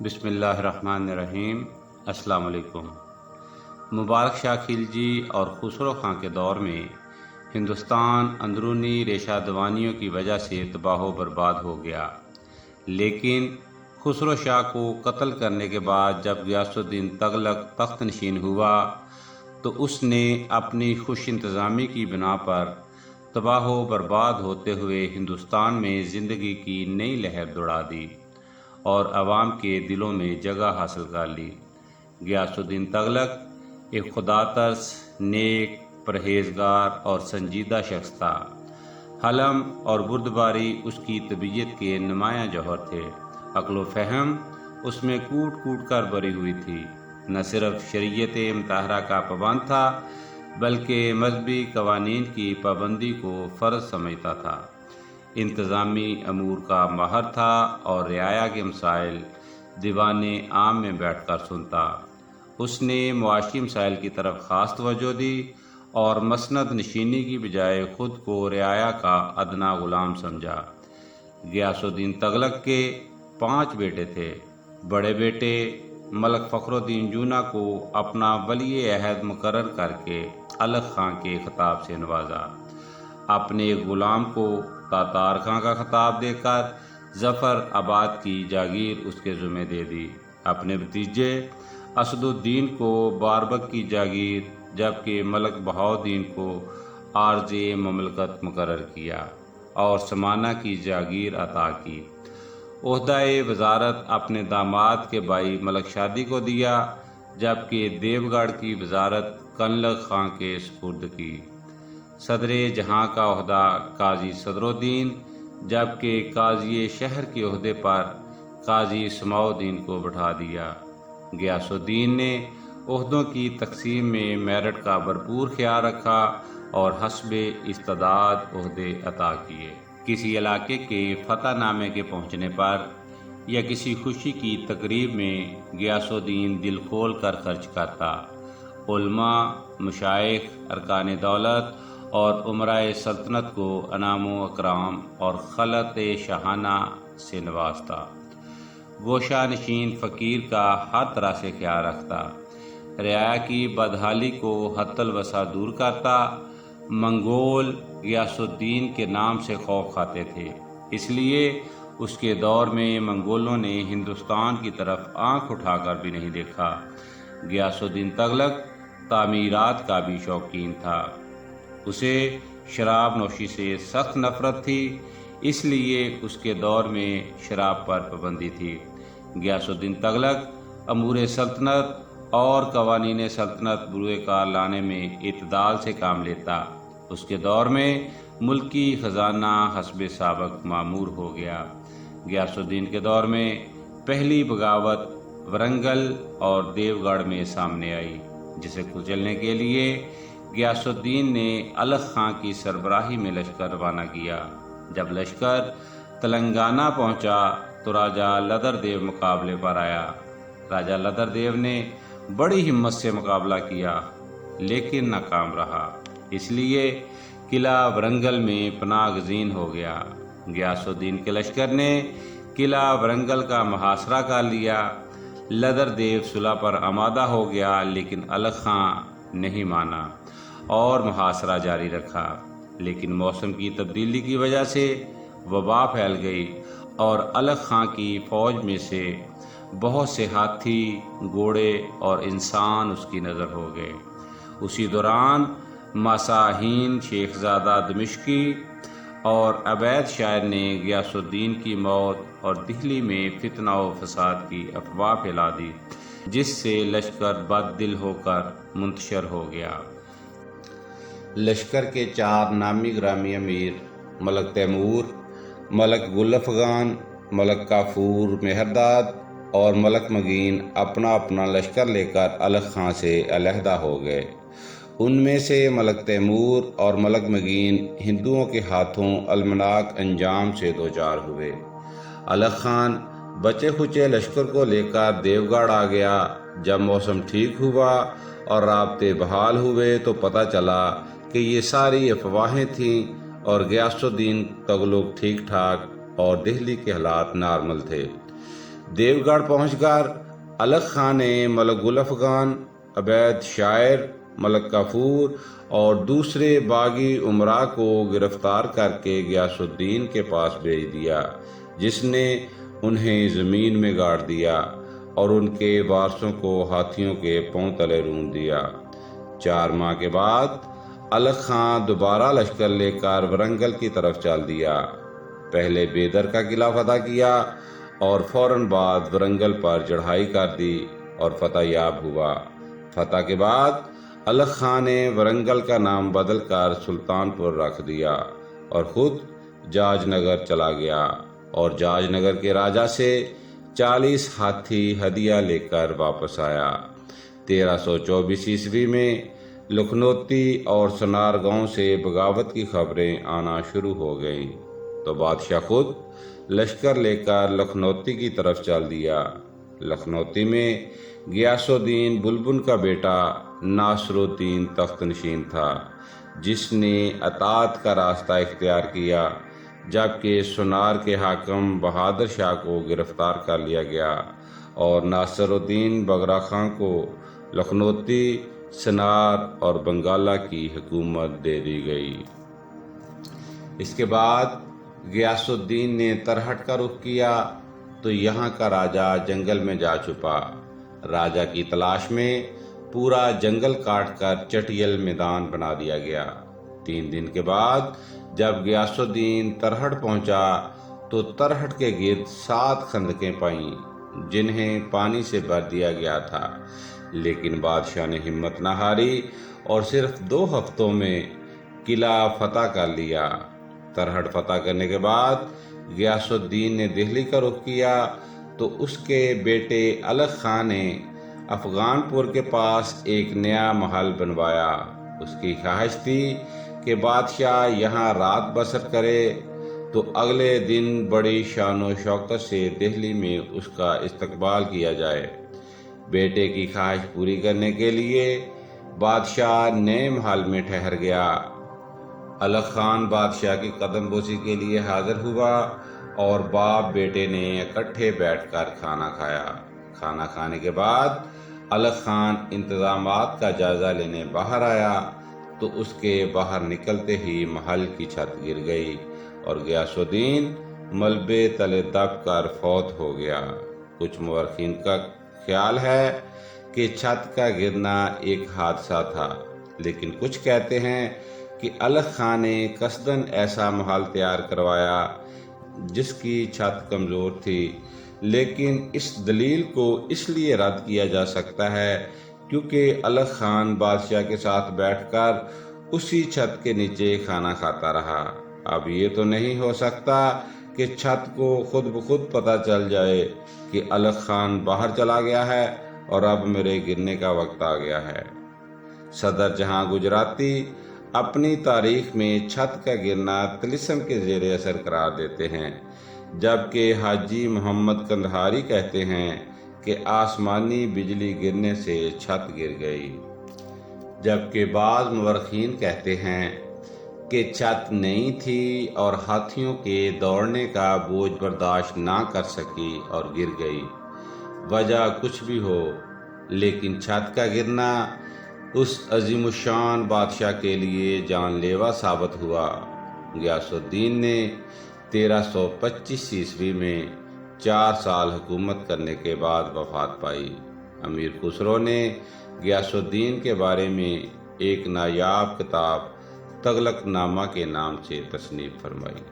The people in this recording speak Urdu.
بسم اللہ الرحمن الرحیم۔ السلام علیکم۔ مبارک شاہ خلجی اور خسرو خاں کے دور میں ہندوستان اندرونی ریشہ دوانیوں کی وجہ سے تباہ و برباد ہو گیا، لیکن خسرو شاہ کو قتل کرنے کے بعد جب غیاث الدین تغلق تخت نشین ہوا تو اس نے اپنی خوش انتظامی کی بنا پر تباہ و برباد ہوتے ہوئے ہندوستان میں زندگی کی نئی لہر دوڑا دی اور عوام کے دلوں میں جگہ حاصل کر لی۔ غیاث الدین تغلق ایک خدا ترس، نیک، پرہیزگار اور سنجیدہ شخص تھا۔ حلم اور بردباری اس کی طبیعت کے نمایاں جوہر تھے۔ عقل و فہم اس میں کوٹ کوٹ کر بھری ہوئی تھی۔ نہ صرف شریعت مطہرہ کا پابند تھا بلکہ مذہبی قوانین کی پابندی کو فرض سمجھتا تھا۔ انتظامی امور کا ماہر تھا اور رعایا کے مسائل دیوان عام میں بیٹھ کر سنتا۔ اس نے معاشی مسائل کی طرف خاص توجہ دی اور مسند نشینی کی بجائے خود کو رعایا کا ادنا غلام سمجھا۔ غیاث الدین تغلق کے 5 بیٹے تھے۔ بڑے بیٹے ملک فخر الدین جونا کو اپنا ولی عہد مقرر کر کے الغ خاں کے خطاب سے نوازا۔ اپنے ایک غلام کو تاتار خاں کا خطاب دے کر ظفر آباد کی جاگیر اس کے ذمہ دے دی۔ اپنے بھتیجے اسد الدین کو باربک کی جاگیر جبکہ ملک بہاؤالدین کو عارض مملکت مقرر کیا اور سمانہ کی جاگیر عطا کی۔ عہدہ وزارت اپنے داماد کے بھائی ملک شادی کو دیا جبکہ دیوگڑھ کی وزارت کنلغ خاں کے سپرد کی۔ صدر جہاں کا عہدہ قاضی صدر الدین جبکہ قاضی شہر کے عہدے پر قاضی سماع الدین کو بٹھا دیا۔ غیاث الدین نے عہدوں کی تقسیم میں میرٹ کا بھرپور خیال رکھا اور حسب استعداد عہدے عطا کیے۔ کسی علاقے کے فتح نامے کے پہنچنے پر یا کسی خوشی کی تقریب میں غیاث الدین دل کھول کر خرچ کرتا۔ علماء، مشائخ، ارکان دولت اور امرائے سلطنت کو انعام و اکرام اور خلعت شاہانہ سے نوازتا۔ وہ شاہ نشین فقیر کا ہر طرح سے خیال رکھتا، رعایا کی بدحالی کو حد الوسع دور کرتا۔ منگول غیاث الدین کے نام سے خوف کھاتے تھے، اس لیے اس کے دور میں منگولوں نے ہندوستان کی طرف آنکھ اٹھا کر بھی نہیں دیکھا۔ غیاث الدین تغلق تعمیرات کا بھی شوقین تھا۔ اسے شراب نوشی سے سخت نفرت تھی، اس لیے اس کے دور میں شراب پر پابندی تھی۔ غیاث الدین تغلق امور سلطنت اور قوانین سلطنت بروئے کار لانے میں اعتدال سے کام لیتا۔ اس کے دور میں ملکی خزانہ حسب سابق معمور ہو گیا۔ غیاث الدین کے دور میں پہلی بغاوت ورنگل اور دیوگڑھ میں سامنے آئی، جسے کچلنے کے لیے غیاث الدین نے الغ خاں کی سربراہی میں لشکر روانہ کیا۔ جب لشکر تلنگانہ پہنچا تو راجہ لدر دیو مقابلے پر آیا۔ راجہ لدر دیو نے بڑی ہمت سے مقابلہ کیا لیکن ناکام رہا، اس لیے قلعہ ورنگل میں پناہ گزین ہو گیا۔ غیاث الدین کے لشکر نے قلعہ ورنگل کا محاصرہ کر لیا۔ لدر دیو صلح پر آمادہ ہو گیا لیکن الغ خاں نہیں مانا اور محاصرہ جاری رکھا، لیکن موسم کی تبدیلی کی وجہ سے وبا پھیل گئی اور الغ خاں کی فوج میں سے بہت سے ہاتھی، گھوڑے اور انسان اس کی نظر ہو گئے۔ اسی دوران ماساہین شیخ زادہ دمشقی اور عبید شاعر نے غیاث الدین کی موت اور دہلی میں فتنہ و فساد کی افواہ پھیلا دی، جس سے لشکر بد دل ہو کر منتشر ہو گیا۔ لشکر کے 4 نامی گرامی امیر ملک تیمور، ملک گل افغان، ملک کافور مہرداد اور ملک مگین اپنا اپنا لشکر لے کر الغ خاں سے علیحدہ ہو گئے۔ ان میں سے ملک تیمور اور ملک مگین ہندوؤں کے ہاتھوں المناک انجام سے دوچار ہوئے۔ الغ خان بچے کھچے لشکر کو لے کر دیوگڑھ آ گیا۔ جب موسم ٹھیک ہوا اور رابطے بحال ہوئے تو پتہ چلا کہ یہ ساری افواہیں تھیں اور غیاث الدین تغلق ٹھیک ٹھاک اور دہلی کے حالات نارمل تھے۔ دیوگڑھ پہنچ کر الغ خان نے ملک گل افغان، عبید شاعر، ملک کافور اور دوسرے باغی امراء کو گرفتار کر کے غیاث الدین کے پاس بھیج دیا، جس نے انہیں زمین میں گاڑ دیا اور ان کے وارثوں کو ہاتھیوں کے پاؤں تلے رون دیا۔ 4 ماہ کے بعد الغ خان دوبارہ لشکر لے کر ورنگل کی طرف چل دیا۔ پہلے بیدر کا قلعہ فتح کیا اور فوراً بعد ورنگل پر چڑھائی کر دی اور فتح یاب ہوا۔ فتح کے بعد الغ خان نے ورنگل کا نام بدل کر سلطان پور رکھ دیا اور خود جاج نگر چلا گیا اور جاج نگر کے راجا سے 40 ہاتھی ہدیہ لے کر واپس آیا۔ 1324 عیسوی میں لکھنوتی اور سنار گاؤں سے بغاوت کی خبریں آنا شروع ہو گئیں تو بادشاہ خود لشکر لے کر لکھنوتی کی طرف چل دیا۔ لکھنوتی میں غیاث الدین بلبن کا بیٹا ناصر الدین تخت نشین تھا، جس نے اطاعت کا راستہ اختیار کیا، جبکہ سنار کے حاکم بہادر شاہ کو گرفتار کر لیا گیا اور ناصر الدین بگرا خان کو لکھنوتی، سنار اور بنگالہ کی حکومت دے دی گئی۔ اس کے بعد غیاث الدین نے ترہٹ کا رخ کیا تو یہاں کا راجا جنگل میں جا چھپا۔ راجا کی تلاش میں پورا جنگل کاٹ کر چٹیل میدان بنا دیا گیا۔ 3 دن کے بعد جب غیاث الدین ترہٹ پہنچا تو ترہٹ کے گرد 7 خندقیں پائیں جنہیں پانی سے بھر دیا گیا تھا، لیکن بادشاہ نے ہمت نہ ہاری اور صرف 2 ہفتوں میں قلعہ فتح کر لیا۔ ترہٹ فتح کرنے کے بعد غیاث الدین نے دہلی کا رخ کیا تو اس کے بیٹے الغ خان نے افغان پور کے پاس ایک نیا محل بنوایا۔ اس کی خواہش تھی کہ بادشاہ یہاں رات بسر کرے تو اگلے دن بڑی شان و شوکت سے دہلی میں اس کا استقبال کیا جائے۔ بیٹے کی خواہش پوری کرنے کے لیے بادشاہ نئے محل میں ٹھہر گیا۔ الغ خان بادشاہ کی قدم بوسی کے لیے حاضر ہوا اور باپ بیٹے نے اکٹھے بیٹھ کر کھانا کھایا۔ کھانا کھانے کے بعد الغ خان انتظامات کا جائزہ لینے باہر آیا تو اس کے باہر نکلتے ہی محل کی چھت گر گئی اور غیاث الدین ملبے تلے دب کر فوت ہو گیا۔ کچھ مورخین کا خیال ہے کہ چھت کا گرنا ایک حادثہ تھا، لیکن کچھ کہتے ہیں کہ الغ خان نے قصداً ایسا محل تیار کروایا جس کی چھت کمزور تھی، لیکن اس دلیل کو اس لیے رد کیا جا سکتا ہے کیونکہ الغ خان بادشاہ کے ساتھ بیٹھ کر اسی چھت کے نیچے کھانا کھاتا رہا۔ اب یہ تو نہیں ہو سکتا کہ چھت کو خود بخود پتہ چل جائے کہ الغ خان باہر چلا گیا ہے اور اب میرے گرنے کا وقت آ گیا ہے۔ صدر جہاں گجراتی اپنی تاریخ میں چھت کا گرنا طلسم کے زیر اثر قرار دیتے ہیں، جبکہ حاجی محمد قندھاری کہتے ہیں کہ آسمانی بجلی گرنے سے چھت گر گئی، جبکہ بعض مورخین کہتے ہیں کہ چھت نئی تھی اور ہاتھیوں کے دوڑنے کا بوجھ برداشت نہ کر سکی اور گر گئی۔ وجہ کچھ بھی ہو، لیکن چھت کا گرنا اس عظیم الشان بادشاہ کے لیے جان لیوا ثابت ہوا۔ غیاث الدین نے 1325 عیسوی میں 4 سال حکومت کرنے کے بعد وفات پائی۔ امیر خسرو نے غیاث الدین کے بارے میں ایک نایاب کتاب تغلق نامہ کے نام سے تصنیف فرمائی۔